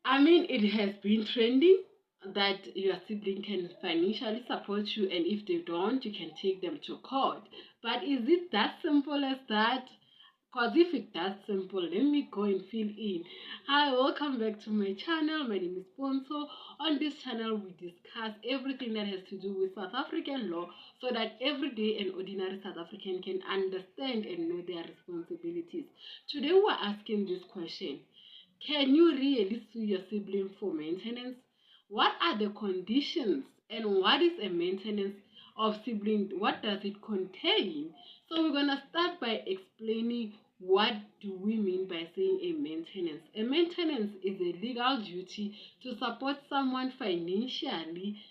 I mean, it has been trending that your sibling can financially support you, and if they don't, you can take them to court. But is it that simple as that? Because if it's that simple, let me go and fill in. Hi, welcome back to my channel. My name is Ponso. On this channel, we discuss everything that has to do with South African law so that everyday and ordinary South African can understand and know their responsibilities. Today, we're asking this question: can you really sue your sibling for maintenance? What are the conditions and what is a maintenance of sibling? What does it contain? So we're gonna start by explaining what do we mean by saying a maintenance. A maintenance is a legal duty to support someone financially.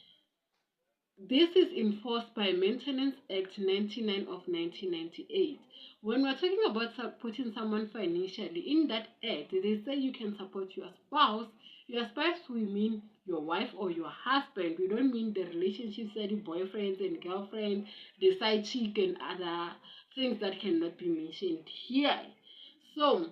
This is enforced by Maintenance Act 99 of 1998. When we're talking about supporting someone financially, in that act, they say you can support your spouse. Your spouse, we mean your wife or your husband. We don't mean the relationships, the boyfriends and girlfriends, the side chick, and other things that cannot be mentioned here. So,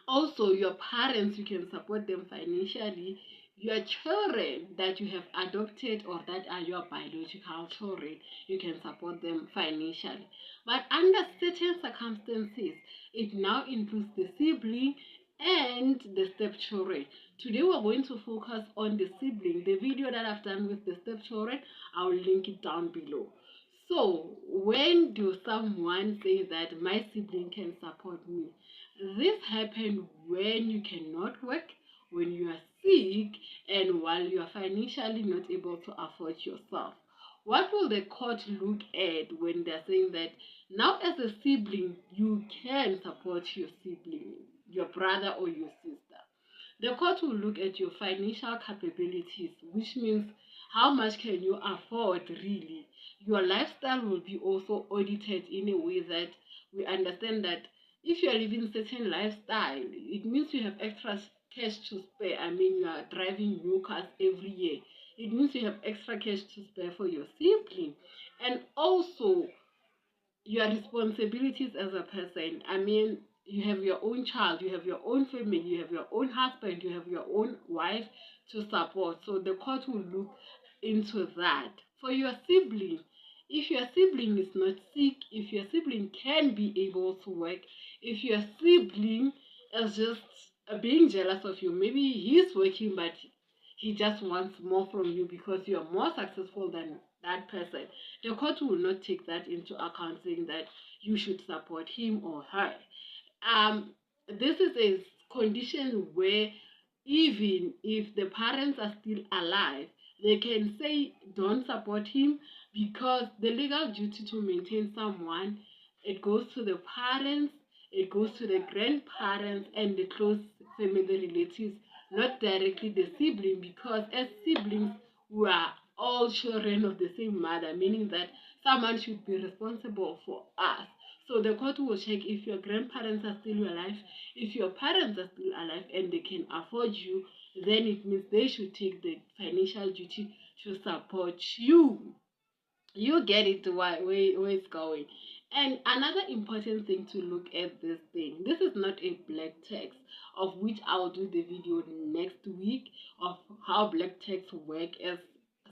also, your parents, you can support them financially. Your children that you have adopted or that are your biological children, you can support them financially. But under certain circumstances, it now includes the sibling and the stepchildren. Today we're going to focus on the sibling. The video that I've done with the stepchildren, I'll link it down below. So, when do someone say that my sibling can support me? This happens when you cannot work, when you are sick, and while you are financially not able to afford yourself. What will the court look at when they're saying that now, as a sibling, you can support your sibling, your brother or your sister? The court will look at your financial capabilities, which means how much can you afford really. Your lifestyle will be also audited in a way that we understand that if you are living certain lifestyle, it means you have extra cash to spare. I mean, you are driving new cars every year. It means you have extra cash to spare for your sibling. And also, your responsibilities as a person. I mean, you have your own child, you have your own family, you have your own husband, you have your own wife to support. So the court will look into that. For your sibling, if your sibling is not sick, if your sibling can be able to work, if your sibling is just being jealous of you, maybe he's working but he just wants more from you because you're more successful than that person, the court will not take that into account, saying that you should support him or her. This is a condition where even if the parents are still alive, they can say don't support him because the legal duty to maintain someone, it goes to the parents, it goes to the grandparents and the close family relatives, not directly the sibling, because as siblings we are all children of the same mother, meaning that someone should be responsible for us. So the court will check if your grandparents are still alive, if your parents are still alive and they can afford you, then it means they should take the financial duty to support you. You get it where it's going. And another important thing to look at this thing, this is not a black text, of which I'll do the video next week of how black text work as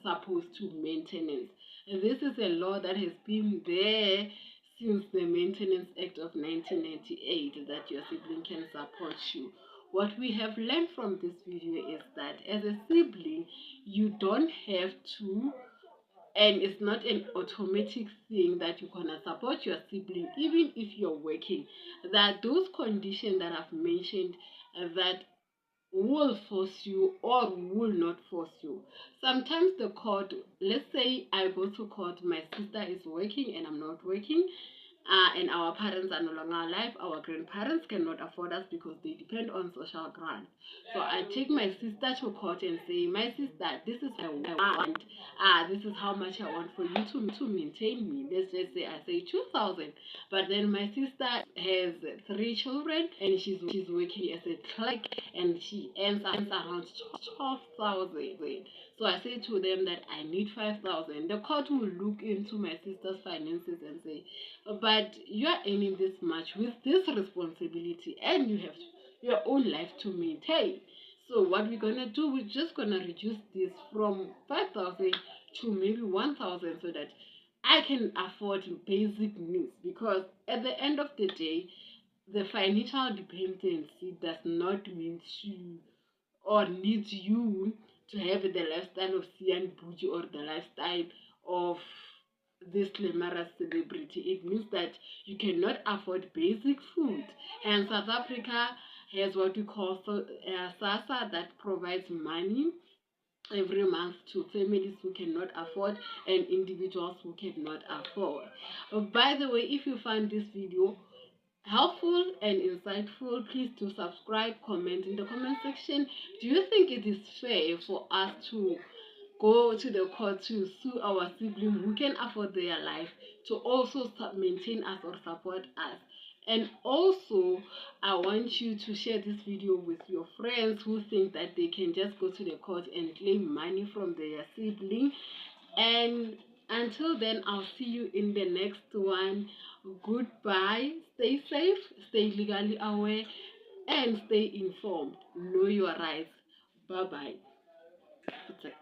supposed to maintenance. And this is a law that has been there since the Maintenance Act of 1998, that your sibling can support you. What we have learned from this video is that as a sibling, you don't have to, and it's not an automatic thing that you're gonna support your sibling even if you're working. That those conditions that I've mentioned that will force you or will not force you. Sometimes the court, let's say I go to court, my sister is working and I'm not working, and our parents are no longer alive, our grandparents cannot afford us because they depend on social grant. So I take my sister to court and say, my sister, this is what I want. This is how much I want for you to maintain me. Let's just say I say 2,000. But then my sister has 3 children and she's working as a clerk and she earns around 12,000. So I say to them that I need 5,000. The court will look into my sister's finances and say, but you are earning this much with this responsibility and you have your own life to maintain. So what we're gonna do, we're just gonna reduce this from 5,000 to maybe 1,000 so that I can afford basic needs. Because at the end of the day, the financial dependency does not mean you or needs you to have the lifestyle of Sian Buji or the lifestyle of this glamorous celebrity. It means that you cannot afford basic food. And South Africa has what we call SASA, that provides money every month to families who cannot afford and individuals who cannot afford. By the way, if you find this video helpful and insightful, please do subscribe, comment in the comment section. Do you think it is fair for us to go to the court to sue our sibling who can afford their life to also maintain us or support us? And also, I want you to share this video with your friends who think that they can just go to the court and claim money from their sibling. And until then, I'll see you in the next one. Goodbye. Stay safe, stay legally aware, and stay informed. Know your rights. Bye bye.